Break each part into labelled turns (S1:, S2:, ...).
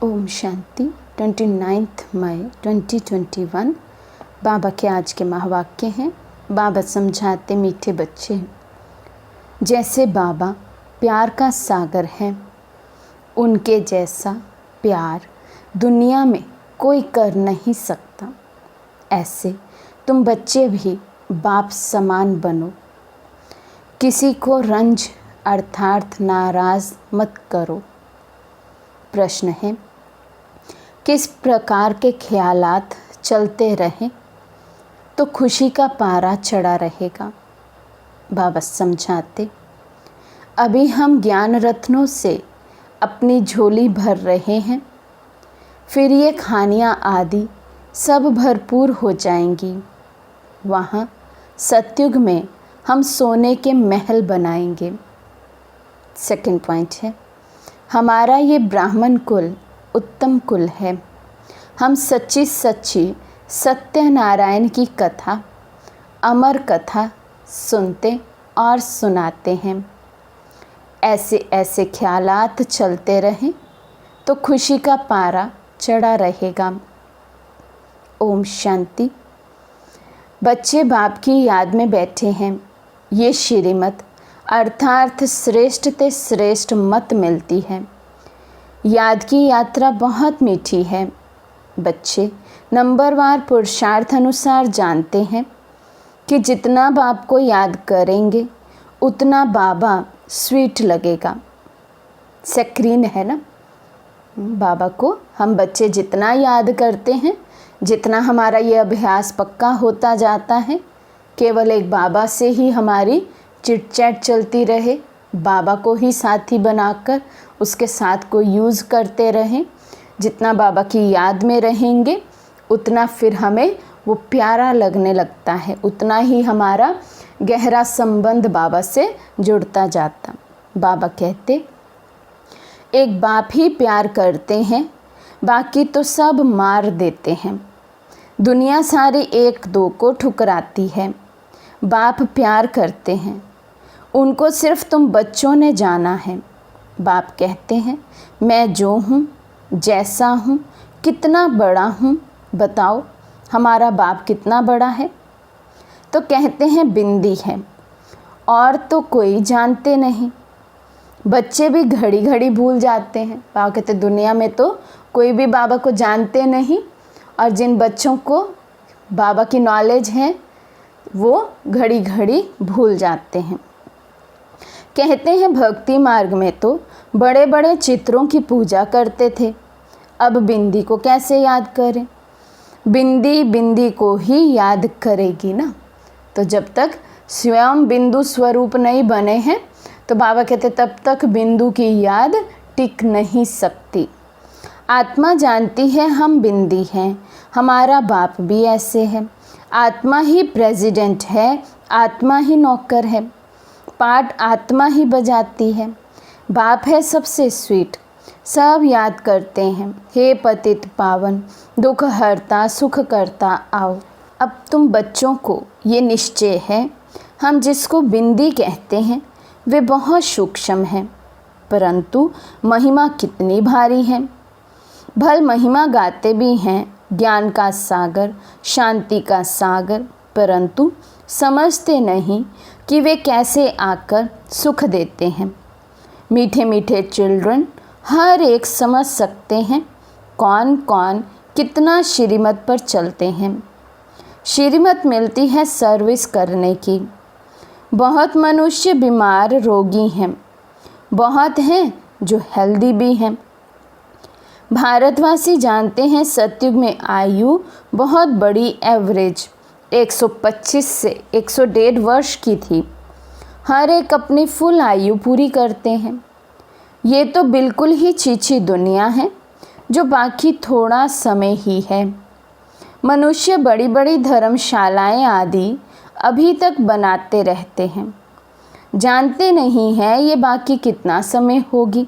S1: ओम शांति। 29 मई 2021 बाबा के आज के महावाक्य हैं। बाबा समझाते मीठे बच्चे, जैसे बाबा प्यार का सागर है, उनके जैसा प्यार दुनिया में कोई कर नहीं सकता। ऐसे तुम बच्चे भी बाप समान बनो। किसी को रंज अर्थात नाराज़ मत करो। प्रश्न है, किस प्रकार के ख्यालात चलते रहें तो खुशी का पारा चढ़ा रहेगा। बाबा समझाते, अभी हम ज्ञान रत्नों से अपनी झोली भर रहे हैं, फिर ये खानियाँ आदि सब भरपूर हो जाएंगी। वहाँ सतयुग में हम सोने के महल बनाएंगे। सेकंड पॉइंट है, हमारा ये ब्राह्मण कुल उत्तम कुल है। हम सच्ची सच्ची सत्यनारायण की कथा, अमर कथा सुनते और सुनाते हैं। ऐसे ऐसे ख्यालात चलते रहें तो खुशी का पारा चढ़ा रहेगा। ओम शांति। बच्चे बाप की याद में बैठे हैं। ये श्रीमत अर्थात श्रेष्ठ ते श्रेष्ठ मत मिलती है। याद की यात्रा बहुत मीठी है। बच्चे नंबरवार पुरुषार्थ अनुसार जानते हैं कि जितना बाप को याद करेंगे उतना बाबा स्वीट लगेगा। स्क्रीन है ना, बाबा को हम बच्चे जितना याद करते हैं, जितना हमारा ये अभ्यास पक्का होता जाता है, केवल एक बाबा से ही हमारी चिट चैट चलती रहे, बाबा को ही साथी बनाकर उसके साथ को यूज़ करते रहें। जितना बाबा की याद में रहेंगे उतना फिर हमें वो प्यारा लगने लगता है, उतना ही हमारा गहरा संबंध बाबा से जुड़ता जाता। बाबा कहते, एक बाप ही प्यार करते हैं, बाकी तो सब मार देते हैं। दुनिया सारी एक दो को ठुकराती है। बाप प्यार करते हैं, उनको सिर्फ तुम बच्चों ने जाना है। बाप कहते हैं, मैं जो हूँ, जैसा हूँ, कितना बड़ा हूँ, बताओ हमारा बाप कितना बड़ा है। तो कहते हैं बिंदी है, और तो कोई जानते नहीं। बच्चे भी घड़ी घड़ी भूल जाते हैं। बाबा कहते दुनिया में तो कोई भी बाबा को जानते नहीं, और जिन बच्चों को बाबा की नॉलेज है वो घड़ी घड़ी भूल जाते हैं। कहते हैं भक्ति मार्ग में तो बड़े बड़े चित्रों की पूजा करते थे, अब बिंदी को कैसे याद करें। बिंदी बिंदी को ही याद करेगी ना। तो जब तक स्वयं बिंदु स्वरूप नहीं बने हैं तो बाबा कहते तब तक बिंदु की याद टिक नहीं सकती। आत्मा जानती है हम बिंदी हैं, हमारा बाप भी ऐसे है। आत्मा ही प्रेसिडेंट है, आत्मा ही नौकर है, पाठ आत्मा ही बजाती है। बाप है सबसे स्वीट, सब याद करते हैं। हे पतित पावन, दुख हरता सुख करता आओ। अब तुम बच्चों को ये निश्चय है, हम जिसको बिंदी कहते हैं वे बहुत सूक्ष्म हैं, परंतु महिमा कितनी भारी है। भल महिमा गाते भी हैं, ज्ञान का सागर, शांति का सागर, परंतु समझते नहीं कि वे कैसे आकर सुख देते हैं। मीठे मीठे चिल्ड्रन हर एक समझ सकते हैं कौन कौन कितना श्रीमत पर चलते हैं। श्रीमत मिलती है सर्विस करने की। बहुत मनुष्य बीमार रोगी हैं, बहुत हैं जो हेल्दी भी हैं। भारतवासी जानते हैं सतयुग में आयु बहुत बड़ी एवरेज 125 से 101.5 वर्ष की थी। हर एक अपनी फुल आयु पूरी करते हैं। ये तो बिल्कुल ही छीछी दुनिया है जो बाकी थोड़ा समय ही है। मनुष्य बड़ी बड़ी धर्मशालाएं आदि अभी तक बनाते रहते हैं, जानते नहीं हैं ये बाकी कितना समय होगी।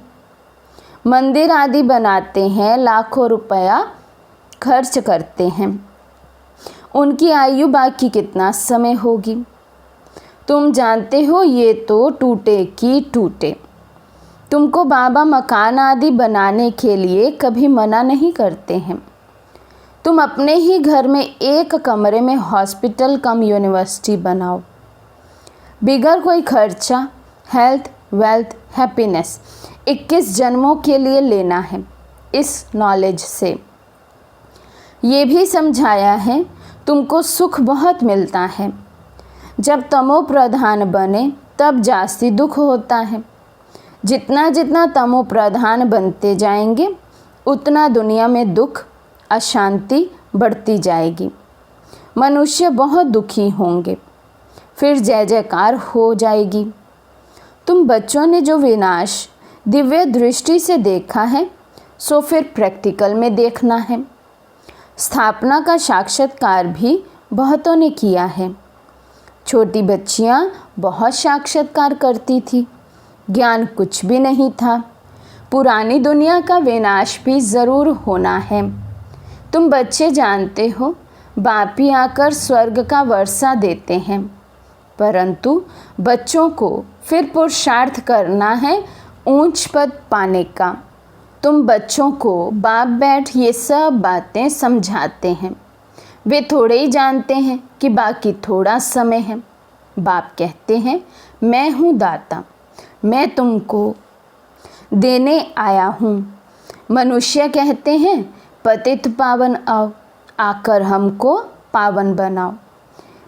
S1: मंदिर आदि बनाते हैं, लाखों रुपया खर्च करते हैं, उनकी आयु बाकी कितना समय होगी। तुम जानते हो ये तो टूटे की टूटे। तुमको बाबा मकान आदि बनाने के लिए कभी मना नहीं करते हैं। तुम अपने ही घर में एक कमरे में हॉस्पिटल कम यूनिवर्सिटी बनाओ, बिगर कोई खर्चा। हेल्थ, वेल्थ, हैप्पीनेस 21 जन्मों के लिए लेना है। इस नॉलेज से ये भी समझाया है तुमको सुख बहुत मिलता है। जब तमो प्रधान बने तब जास्ती दुख होता है। जितना जितना तमो प्रधान बनते जाएंगे उतना दुनिया में दुख, अशांति बढ़ती जाएगी। मनुष्य बहुत दुखी होंगे, फिर जय जयकार हो जाएगी। तुम बच्चों ने जो विनाश दिव्य दृष्टि से देखा है सो फिर प्रैक्टिकल में देखना है। स्थापना का साक्षात्कार भी बहुतों ने किया है। छोटी बच्चियां बहुत साक्षात्कार करती थी, ज्ञान कुछ भी नहीं था। पुरानी दुनिया का विनाश भी ज़रूर होना है। तुम बच्चे जानते हो बाप ही आकर स्वर्ग का वर्षा देते हैं, परंतु बच्चों को फिर पुरुषार्थ करना है ऊंच पद पाने का। तुम बच्चों को बाप बैठ ये सब बातें समझाते हैं। वे थोड़े ही जानते हैं कि बाकी थोड़ा समय है। बाप कहते हैं मैं हूँ दाता, मैं तुमको देने आया हूँ। मनुष्य कहते हैं पतित पावन आओ, आकर हमको पावन बनाओ।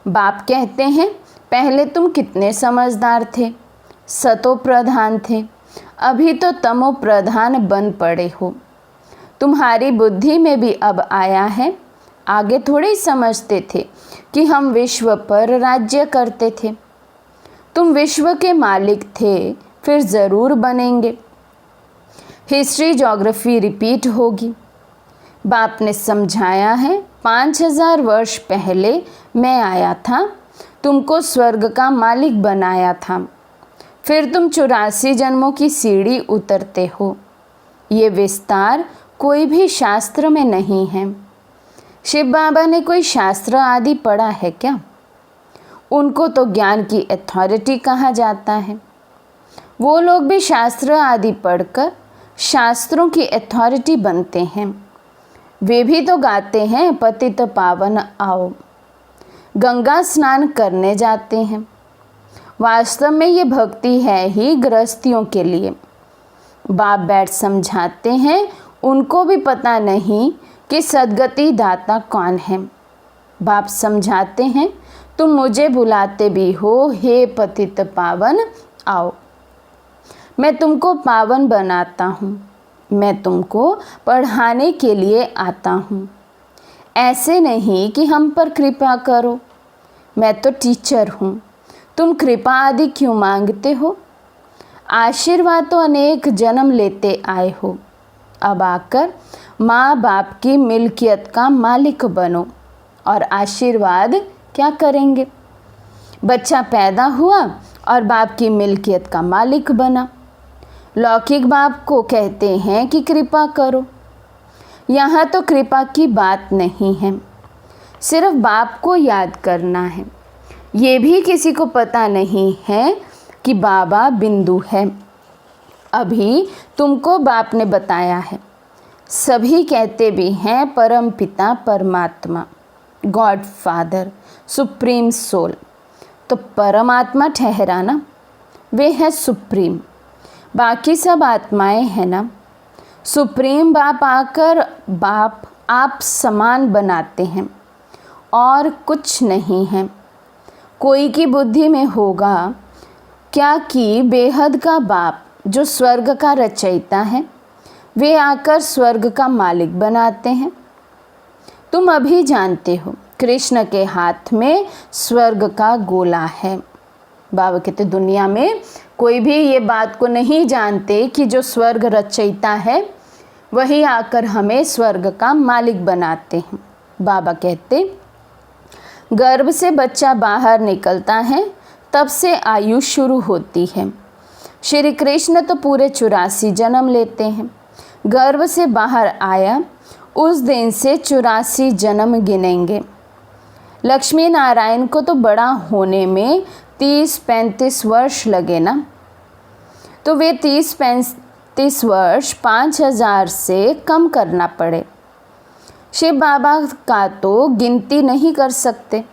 S1: बाप कहते हैं पहले तुम कितने समझदार थे, सतो प्रधान थे, अभी तो तमो प्रधान बन पड़े हो। तुम्हारी बुद्धि में भी अब आया है। आगे थोड़े ही समझते थे कि हम विश्व पर राज्य करते थे। तुम विश्व के मालिक थे, फिर ज़रूर बनेंगे। हिस्ट्री ज्योग्राफी रिपीट होगी। बाप ने समझाया है 5000 वर्ष पहले मैं आया था, तुमको स्वर्ग का मालिक बनाया था। फिर तुम 84 जन्मों की सीढ़ी उतरते हो। ये विस्तार कोई भी शास्त्र में नहीं है। शिव बाबा ने कोई शास्त्र आदि पढ़ा है क्या? उनको तो ज्ञान की अथॉरिटी कहा जाता है। वो लोग भी शास्त्र आदि पढ़कर शास्त्रों की अथॉरिटी बनते हैं। वे भी तो गाते हैं पतित पावन आओ, गंगा स्नान करने जाते हैं। वास्तव में ये भक्ति है ही गृहस्थियों के लिए। बाप बैठ समझाते हैं, उनको भी पता नहीं कि सद्गति दाता कौन है। बाप समझाते हैं तुम मुझे बुलाते भी हो, हे पतित पावन आओ। मैं तुमको पावन बनाता हूँ, मैं तुमको पढ़ाने के लिए आता हूँ। ऐसे नहीं कि हम पर कृपा करो, मैं तो टीचर हूँ, तुम कृपा आदि क्यों मांगते हो? आशीर्वाद तो अनेक जन्म लेते आए हो। अब आकर माँ बाप की मिल्कियत का मालिक बनो। और आशीर्वाद क्या करेंगे? बच्चा पैदा हुआ और बाप की मिल्कियत का मालिक बना। लौकिक बाप को कहते हैं कि कृपा करो। यहाँ तो कृपा की बात नहीं है, सिर्फ बाप को याद करना है। ये भी किसी को पता नहीं है कि बाबा बिंदु है। अभी तुमको बाप ने बताया है। सभी कहते भी हैं परम पिता परमात्मा, गॉड फादर, सुप्रीम सोल। तो परमात्मा ठहरा ना, वे है सुप्रीम, बाकी सब आत्माएं हैं ना। सुप्रीम बाप आकर बाप आप समान बनाते हैं और कुछ नहीं है। कोई की बुद्धि में होगा क्या कि बेहद का बाप जो स्वर्ग का रचयिता है, वे आकर स्वर्ग का मालिक बनाते हैं। तुम अभी जानते हो कृष्ण के हाथ में स्वर्ग का गोला है। बाबा कहते दुनिया में कोई भी ये बात को नहीं जानते कि जो स्वर्ग रचयिता है वही आकर हमें स्वर्ग का मालिक बनाते हैं। बाबा कहते गर्भ से बच्चा बाहर निकलता है तब से आयु शुरू होती है। श्री कृष्ण तो पूरे 84 जन्म लेते हैं। गर्भ से बाहर आया उस दिन से 84 जन्म गिनेंगे। लक्ष्मी नारायण को तो बड़ा होने में 30-35 वर्ष लगे ना। तो वे 30-35 वर्ष 5000 से कम करना पड़े। शिव बाबा का तो गिनती नहीं कर सकते।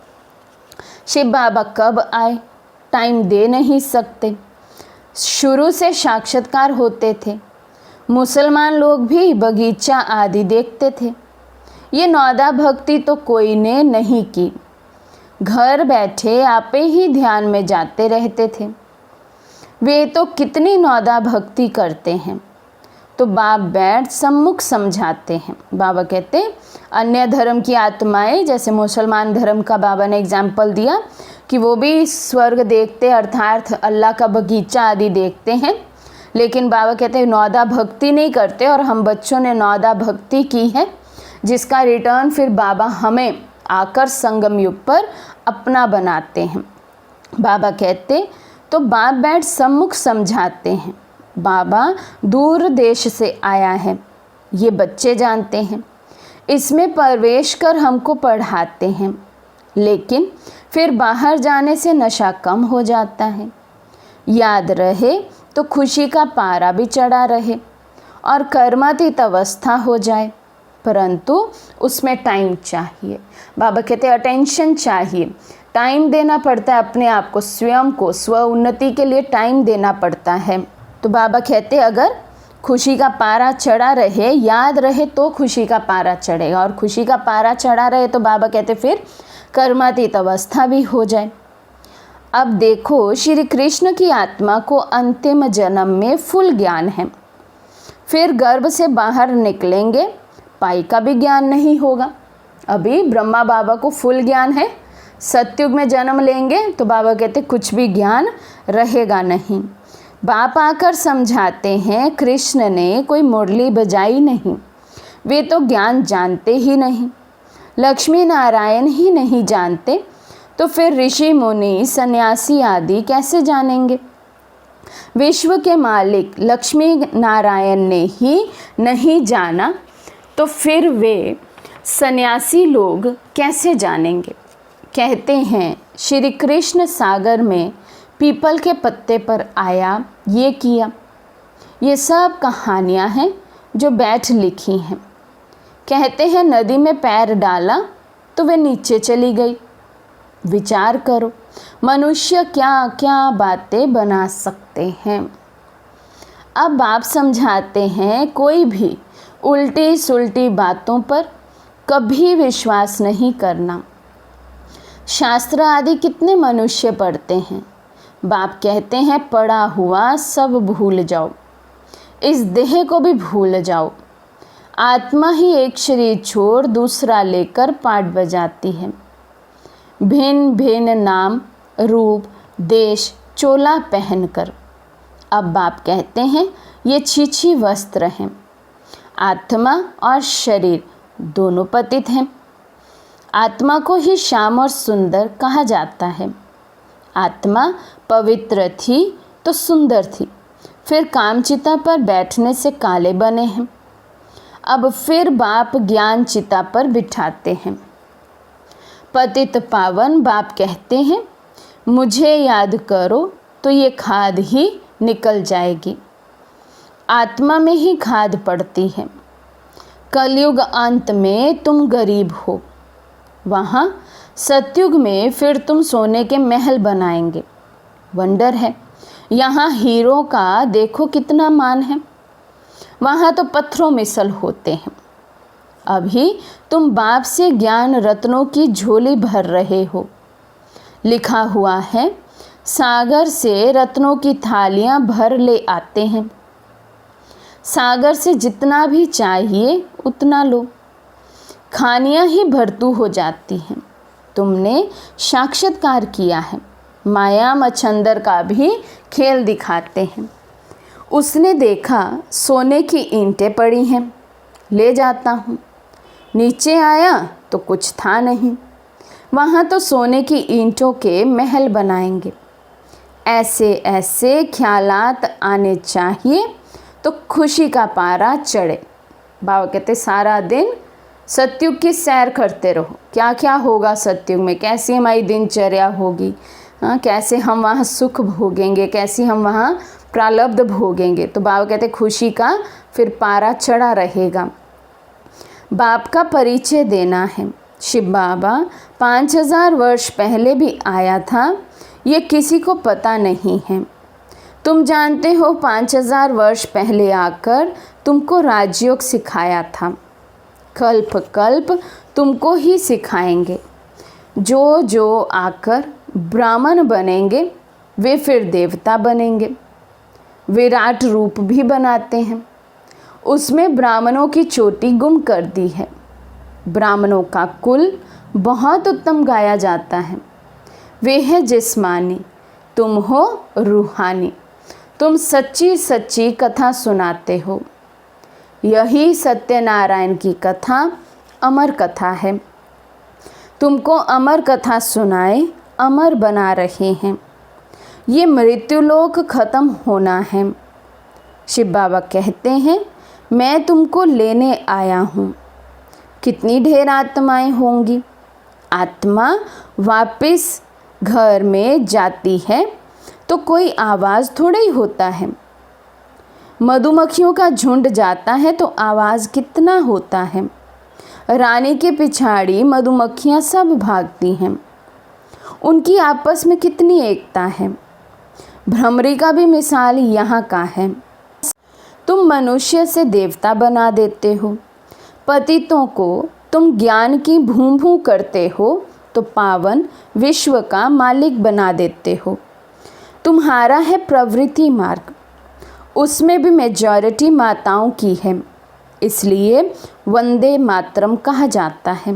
S1: शिव बाबा कब आए टाइम दे नहीं सकते। शुरू से साक्षात्कार होते थे। मुसलमान लोग भी बगीचा आदि देखते थे। ये नौदा भक्ति तो कोई ने नहीं की। घर बैठे आपे ही ध्यान में जाते रहते थे। वे तो कितनी नौदा भक्ति करते हैं। तो बाप बैठ सम्मुख समझाते हैं। बाबा कहते अन्य धर्म की आत्माएं, जैसे मुसलमान धर्म का बाबा ने एग्जाम्पल दिया कि वो भी स्वर्ग देखते अर्थात अल्लाह का बगीचा आदि देखते हैं, लेकिन बाबा कहते हैं नौदा भक्ति नहीं करते। और हम बच्चों ने नौदा भक्ति की है, जिसका रिटर्न फिर बाबा हमें आकर संगम युग पर अपना बनाते हैं। बाबा कहते तो बाप बैठ सम्मुख समझाते हैं। बाबा दूर देश से आया है, ये बच्चे जानते हैं। इसमें प्रवेश कर हमको पढ़ाते हैं, लेकिन फिर बाहर जाने से नशा कम हो जाता है। याद रहे तो खुशी का पारा भी चढ़ा रहे और कर्मातीत अवस्था हो जाए, परंतु उसमें टाइम चाहिए। बाबा कहते हैं अटेंशन चाहिए, टाइम देना पड़ता है अपने आप को, स्वयं को स्व उन्नति के लिए टाइम देना पड़ता है। तो बाबा कहते अगर खुशी का पारा चढ़ा रहे, याद रहे तो खुशी का पारा चढ़ेगा, और खुशी का पारा चढ़ा रहे तो बाबा कहते फिर कर्मातीत अवस्था भी हो जाए। अब देखो श्री कृष्ण की आत्मा को अंतिम जन्म में फुल ज्ञान है, फिर गर्भ से बाहर निकलेंगे पाई का भी ज्ञान नहीं होगा। अभी ब्रह्मा बाबा को फुल ज्ञान है, सतयुग में जन्म लेंगे तो बाबा कहते कुछ भी ज्ञान रहेगा नहीं। बाप आकर समझाते हैं कृष्ण ने कोई मुरली बजाई नहीं, वे तो ज्ञान जानते ही नहीं। लक्ष्मी नारायण ही नहीं जानते तो फिर ऋषि मुनि सन्यासी आदि कैसे जानेंगे। विश्व के मालिक लक्ष्मी नारायण ने ही नहीं जाना तो फिर वे सन्यासी लोग कैसे जानेंगे। कहते हैं श्री कृष्ण सागर में पीपल के पत्ते पर आया, ये किया। ये सब कहानियाँ हैं जो बैठ लिखी हैं। कहते हैं नदी में पैर डाला तो वे नीचे चली गई। विचार करो मनुष्य क्या क्या बातें बना सकते हैं। अब बाप समझाते हैं कोई भी उल्टी सुल्टी बातों पर कभी विश्वास नहीं करना। शास्त्र आदि कितने मनुष्य पढ़ते हैं। बाप कहते हैं पढ़ा हुआ सब भूल जाओ, इस देह को भी भूल जाओ। आत्मा ही एक शरीर छोड़ दूसरा लेकर पाठ बजाती है। भिन्न भिन्न नाम रूप देश चोला पहनकर। अब बाप कहते हैं ये छीछी वस्त्र हैं। आत्मा और शरीर दोनों पतित हैं। आत्मा को ही श्याम और सुंदर कहा जाता है। आत्मा पवित्र थी तो सुंदर थी, फिर कामचिता पर बैठने से काले बने हैं। अब फिर बाप ज्ञान चिता पर बिठाते हैं। पतित पावन बाप कहते हैं मुझे याद करो तो ये खाद ही निकल जाएगी। आत्मा में ही खाद पड़ती है। कलयुग अंत में तुम गरीब हो, वहाँ सतयुग में फिर तुम सोने के महल बनाएंगे। वंडर है, यहाँ हीरो का देखो कितना मान है, वहाँ तो पत्थरों मिसल होते हैं। अभी तुम बाप से ज्ञान रत्नों की झोली भर रहे हो। लिखा हुआ है सागर से रत्नों की थालियाँ भर ले आते हैं। सागर से जितना भी चाहिए उतना लो, खानियाँ ही भरतू हो जाती हैं। तुमने साक्षात्कार किया है। माया मच्छंदर का भी खेल दिखाते हैं। उसने देखा सोने की ईंटें पड़ी हैं, ले जाता हूँ। नीचे आया तो कुछ था नहीं, वहाँ तो सोने की ईंटों के महल बनाएंगे। ऐसे ऐसे ख्यालात आने चाहिए तो खुशी का पारा चढ़े। बाबा कहते सारा दिन सतयुग की सैर करते रहो। क्या क्या होगा सतयुग में, कैसी हमारी दिनचर्या होगी, हाँ, कैसे हम वहाँ सुख भोगेंगे, कैसे हम वहाँ प्रारब्ध भोगेंगे। तो बाबा कहते खुशी का फिर पारा चढ़ा रहेगा। बाप का परिचय देना है। शिव बाबा 5000 वर्ष पहले भी आया था, ये किसी को पता नहीं है। तुम जानते हो 5000 वर्ष पहले आकर तुमको राजयोग सिखाया था, कल्प कल्प तुमको ही सिखाएंगे। जो जो आकर ब्राह्मण बनेंगे वे फिर देवता बनेंगे। विराट रूप भी बनाते हैं, उसमें ब्राह्मणों की चोटी गुम कर दी है। ब्राह्मणों का कुल बहुत उत्तम गाया जाता है। वे है जिस्मानी, तुम हो रूहानी। तुम सच्ची सच्ची कथा सुनाते हो। यही सत्यनारायण की कथा अमर कथा है। तुमको अमर कथा सुनाए अमर बना रहे हैं। ये मृत्युलोक खत्म होना है। शिव बाबा कहते हैं मैं तुमको लेने आया हूँ। कितनी ढेर आत्माएं होंगी। आत्मा वापस घर में जाती है तो कोई आवाज़ थोड़ा ही होता है। मधुमक्खियों का झुंड जाता है तो आवाज़ कितना होता है। रानी के पिछाड़ी मधुमक्खियाँ सब भागती हैं। उनकी आपस में कितनी एकता है। भ्रमरी का भी मिसाल यहाँ का है। तुम मनुष्य से देवता बना देते हो। पतितों को तुम ज्ञान की भूं भूं करते हो तो पावन विश्व का मालिक बना देते हो। तुम्हारा है प्रवृत्ति मार्ग, उसमें भी मेजॉरिटी माताओं की है, इसलिए वंदे मातरम कहा जाता है।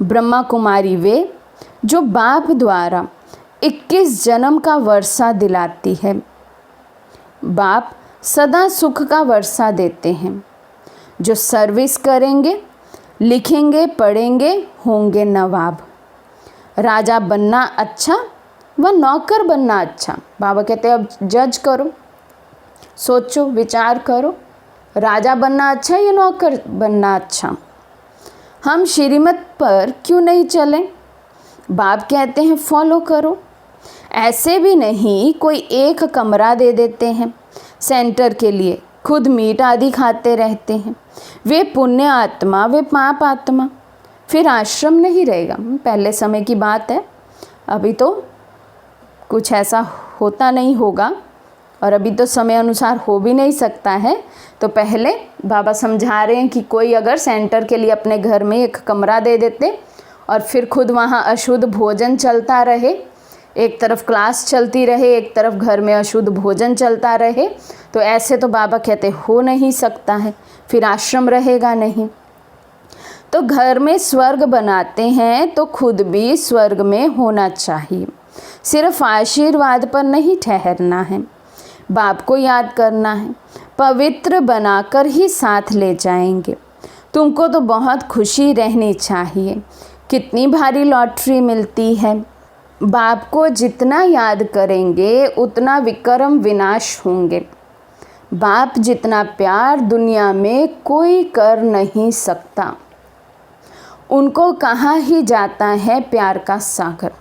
S1: ब्रह्मा कुमारी वे जो बाप द्वारा 21 जन्म का वर्षा दिलाती है। बाप सदा सुख का वर्षा देते हैं। जो सर्विस करेंगे, लिखेंगे, पढ़ेंगे, होंगे नवाब। राजा बनना अच्छा व नौकर बनना अच्छा। बाबा कहते हैं अब जज करो, सोचो, विचार करो, राजा बनना अच्छा या नौकर बनना अच्छा। हम श्रीमत पर क्यों नहीं चलें? बाप कहते हैं फॉलो करो। ऐसे भी नहीं कोई एक कमरा दे देते हैं सेंटर के लिए, खुद मीट आदि खाते रहते हैं। वे पुण्य आत्मा, वे पाप आत्मा, फिर आश्रम नहीं रहेगा। पहले समय की बात है, अभी तो कुछ ऐसा होता नहीं होगा और अभी तो समय अनुसार हो भी नहीं सकता है। तो पहले बाबा समझा रहे हैं कि कोई अगर सेंटर के लिए अपने घर में एक कमरा दे देते और फिर खुद वहाँ अशुद्ध भोजन चलता रहे, एक तरफ क्लास चलती रहे, एक तरफ घर में अशुद्ध भोजन चलता रहे, तो ऐसे तो बाबा कहते हो नहीं सकता है, फिर आश्रम रहेगा नहीं। तो घर में स्वर्ग बनाते हैं तो खुद भी स्वर्ग में होना चाहिए। सिर्फ आशीर्वाद पर नहीं ठहरना है, बाप को याद करना है, पवित्र बनाकर ही साथ ले जाएंगे। तुमको तो बहुत खुशी रहनी चाहिए। कितनी भारी लॉटरी मिलती है। बाप को जितना याद करेंगे उतना विक्रम विनाश होंगे। बाप जितना प्यार दुनिया में कोई कर नहीं सकता। उनको कहा ही जाता है प्यार का सागर।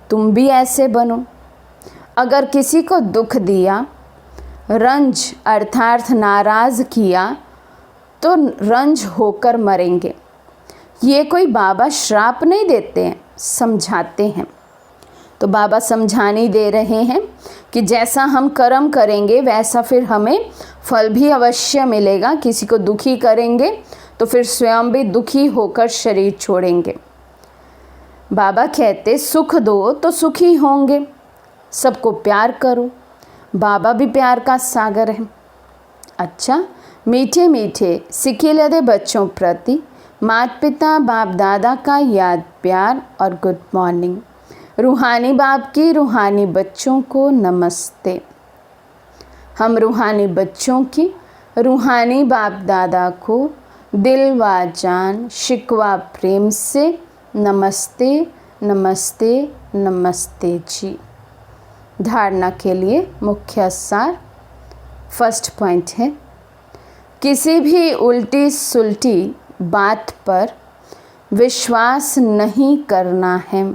S1: तुम भी ऐसे बनो। अगर किसी को दुख दिया, रंज अर्थात नाराज़ किया, तो रंज होकर मरेंगे। ये कोई बाबा श्राप नहीं देते हैं, समझाते हैं। तो बाबा समझाने दे रहे हैं कि जैसा हम कर्म करेंगे वैसा फिर हमें फल भी अवश्य मिलेगा। किसी को दुखी करेंगे तो फिर स्वयं भी दुखी होकर शरीर छोड़ेंगे। बाबा कहते सुख दो तो सुखी होंगे। सबको प्यार करो। बाबा भी प्यार का सागर है। अच्छा, मीठे मीठे सिखिलदे बच्चों प्रति माता पिता बाप दादा का याद प्यार और गुड मॉर्निंग। रूहानी बाप की रूहानी बच्चों को नमस्ते। हम रूहानी बच्चों की रूहानी बाप दादा को दिल व जान शिकवा प्रेम से नमस्ते नमस्ते नमस्ते जी। धारणा के लिए मुख्य सार। फर्स्ट पॉइंट है, किसी भी उल्टी सुलटी बात पर विश्वास नहीं करना है।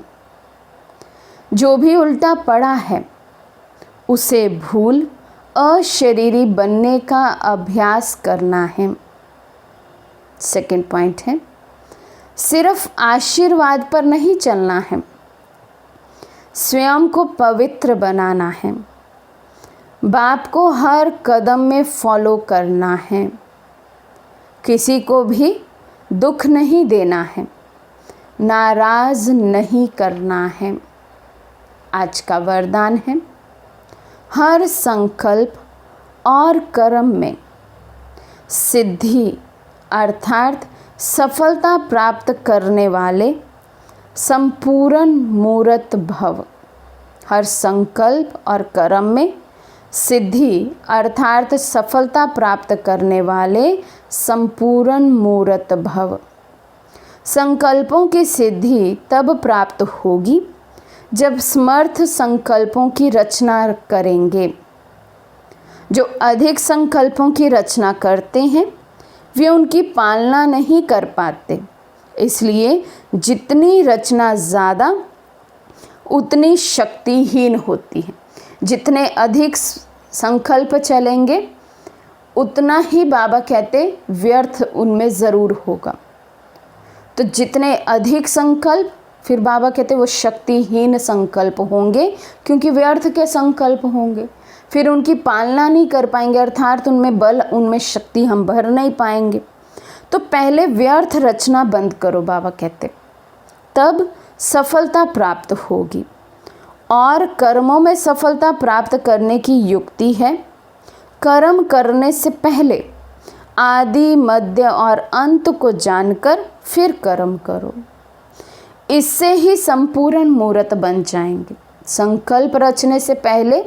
S1: जो भी उल्टा पड़ा है उसे भूल अशरीरी बनने का अभ्यास करना है। सेकंड पॉइंट है, सिर्फ आशीर्वाद पर नहीं चलना है, स्वयं को पवित्र बनाना है। बाप को हर कदम में फॉलो करना है। किसी को भी दुख नहीं देना है, नाराज नहीं करना है। आज का वरदान है, हर संकल्प और कर्म में सिद्धि अर्थात सफलता प्राप्त करने वाले संपूर्ण मूर्त भव। हर संकल्प और कर्म में सिद्धि अर्थात सफलता प्राप्त करने वाले संपूर्ण मूर्त भव। संकल्पों की सिद्धि तब प्राप्त होगी जब समर्थ संकल्पों की रचना करेंगे। जो अधिक संकल्पों की रचना करते हैं वे उनकी पालना नहीं कर पाते, इसलिए जितनी रचना ज़्यादा उतनी शक्तिहीन होती है। जितने अधिक संकल्प चलेंगे उतना ही बाबा कहते व्यर्थ उनमें ज़रूर होगा। तो जितने अधिक संकल्प, फिर बाबा कहते वो शक्तिहीन संकल्प होंगे, क्योंकि व्यर्थ के संकल्प होंगे, फिर उनकी पालना नहीं कर पाएंगे, अर्थात उनमें बल, उनमें शक्ति हम भर नहीं पाएंगे। तो पहले व्यर्थ रचना बंद करो, बाबा कहते, तब सफलता प्राप्त होगी। और कर्मों में सफलता प्राप्त करने की युक्ति है, कर्म करने से पहले आदि मध्य और अंत को जानकर फिर कर्म करो। इससे ही संपूर्ण मूर्त बन जाएंगे। संकल्प रचने से पहले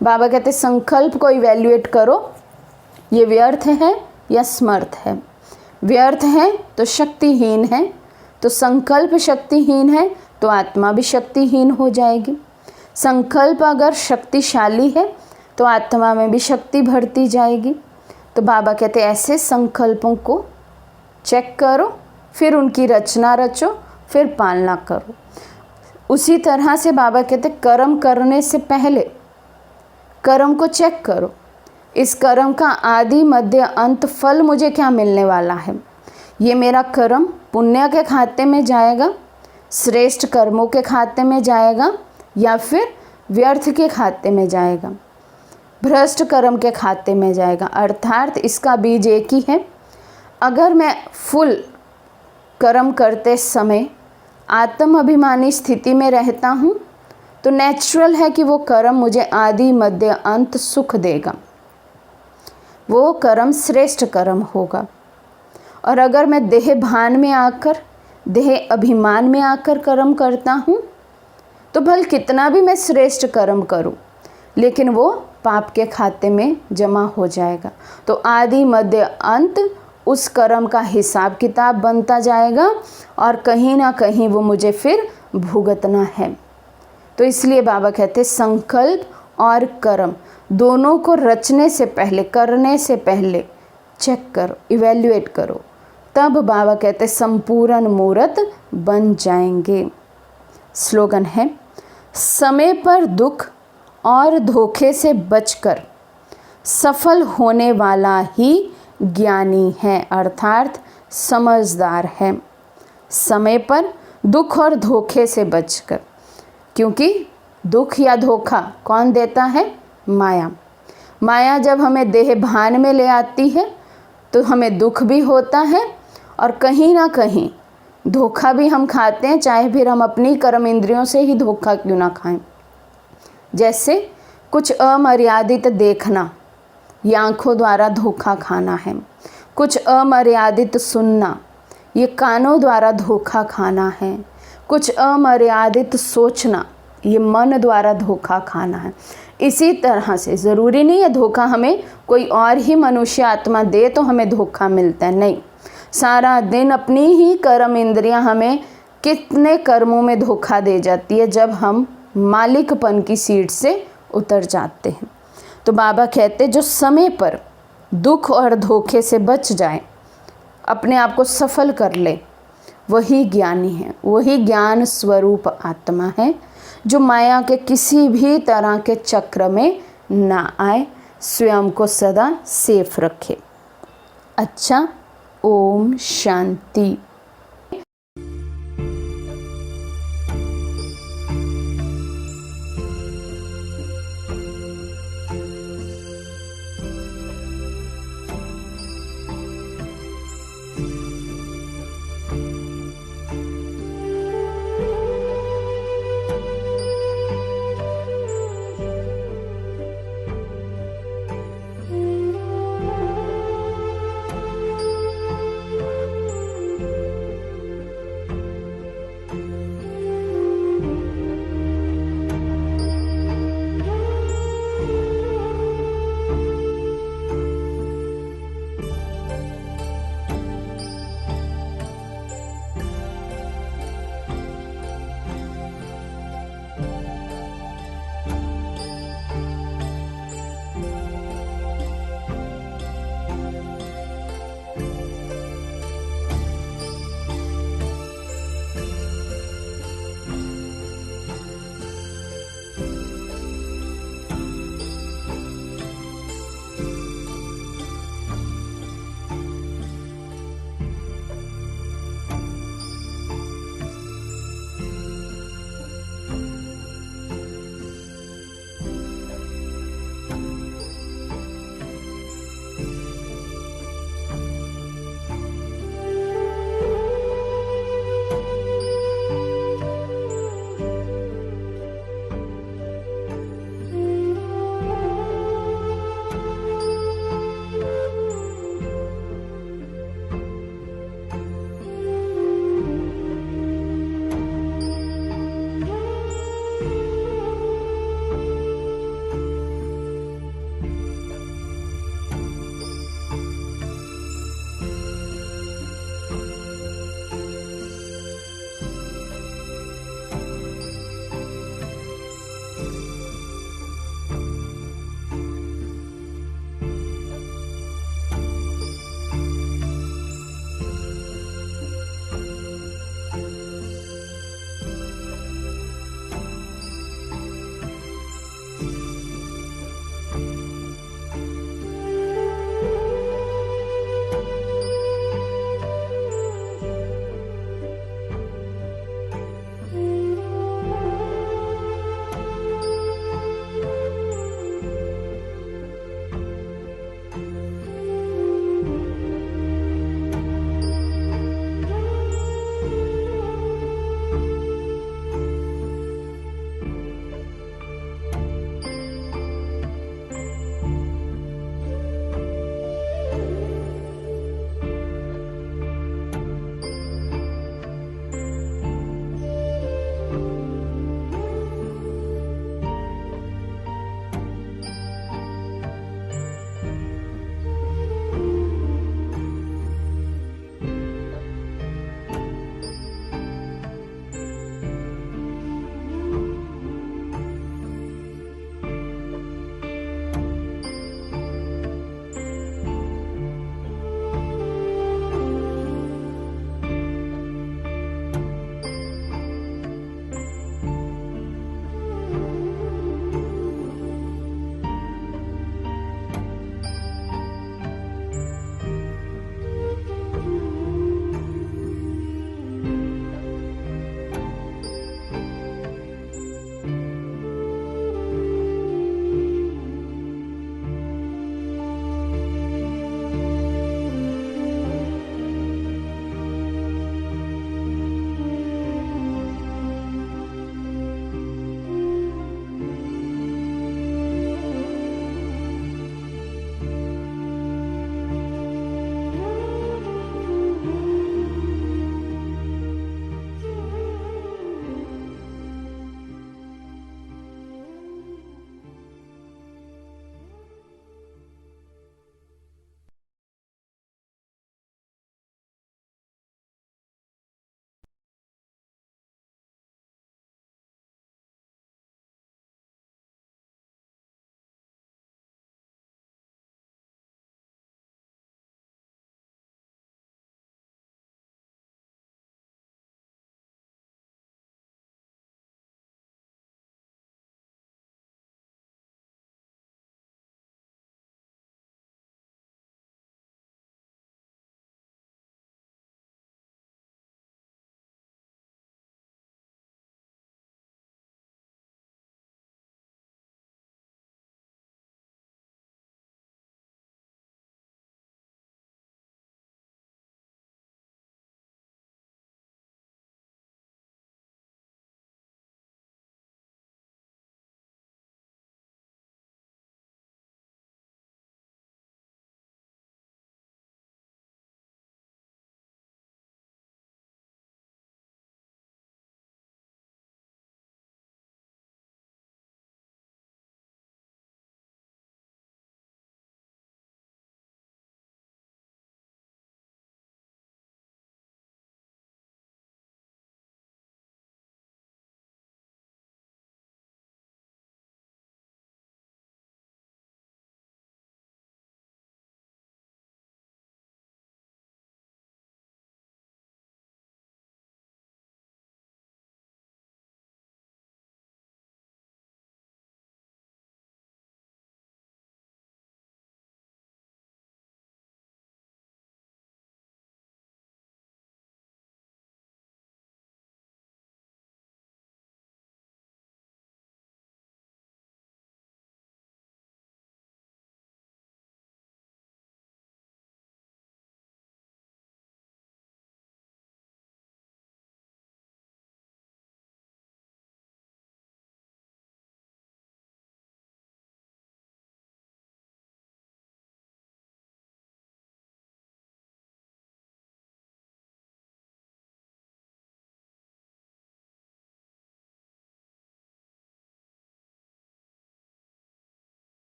S1: बाबा कहते संकल्प को इवैल्यूएट करो, ये व्यर्थ है या समर्थ है। व्यर्थ है तो शक्तिहीन है, तो संकल्प शक्तिहीन है तो आत्मा भी शक्तिहीन हो जाएगी। संकल्प अगर शक्तिशाली है तो आत्मा में भी शक्ति बढ़ती जाएगी। तो बाबा कहते ऐसे संकल्पों को चेक करो, फिर उनकी रचना रचो, फिर पालना करो। उसी तरह से बाबा कहते कर्म करने से पहले कर्म को चेक करो, इस कर्म का आदि मध्य अंत फल मुझे क्या मिलने वाला है। ये मेरा कर्म पुण्य के खाते में जाएगा, श्रेष्ठ कर्मों के खाते में जाएगा, या फिर व्यर्थ के खाते में जाएगा, भ्रष्ट कर्म के खाते में जाएगा। अर्थात इसका बीज एक ही है। अगर मैं फुल कर्म करते समय आत्म अभिमानी स्थिति में रहता हूँ तो नेचुरल है कि वो कर्म मुझे आदि मध्य अंत सुख देगा, वो कर्म श्रेष्ठ कर्म होगा। और अगर मैं देह भान में आकर, देह अभिमान में आकर कर्म करता हूँ तो भल कितना भी मैं श्रेष्ठ कर्म करूँ, लेकिन वो पाप के खाते में जमा हो जाएगा। तो आदि मध्य अंत उस कर्म का हिसाब किताब बनता जाएगा और कहीं ना कहीं वो मुझे फिर भुगतना है। तो इसलिए बाबा कहते संकल्प और कर्म दोनों को रचने से पहले, करने से पहले चेक करो, इवैल्यूएट करो, तब बाबा कहते संपूर्ण मूर्त बन जाएंगे। स्लोगन है, समय पर दुख और धोखे से बचकर सफल होने वाला ही ज्ञानी है, अर्थात समझदार है। समय पर दुख और धोखे से बचकर, क्योंकि दुख या धोखा कौन देता है? माया। माया जब हमें देह भान में ले आती है तो हमें दुख भी होता है और कहीं ना कहीं धोखा भी हम खाते हैं, चाहे फिर हम अपनी कर्म इंद्रियों से ही धोखा क्यों ना खाएं। जैसे कुछ अमर्यादित देखना, ये आँखों द्वारा धोखा खाना है। कुछ अमर्यादित सुनना, ये कानों द्वारा धोखा खाना है। कुछ अमर्यादित सोचना, ये मन द्वारा धोखा खाना है। इसी तरह से ज़रूरी नहीं है धोखा हमें कोई और ही मनुष्य आत्मा दे तो हमें धोखा मिलता है, नहीं। सारा दिन अपनी ही कर्म इंद्रियां हमें कितने कर्मों में धोखा दे जाती है जब हम मालिकपन की सीट से उतर जाते हैं। तो बाबा कहते जो समय पर दुख और धोखे से बच जाए, अपने आप को सफल कर ले, वही ज्ञानी है, वही ज्ञान स्वरूप आत्मा है जो माया के किसी भी तरह के चक्र में ना आए, स्वयं को सदा सेफ रखे। अच्छा, ओम शांति।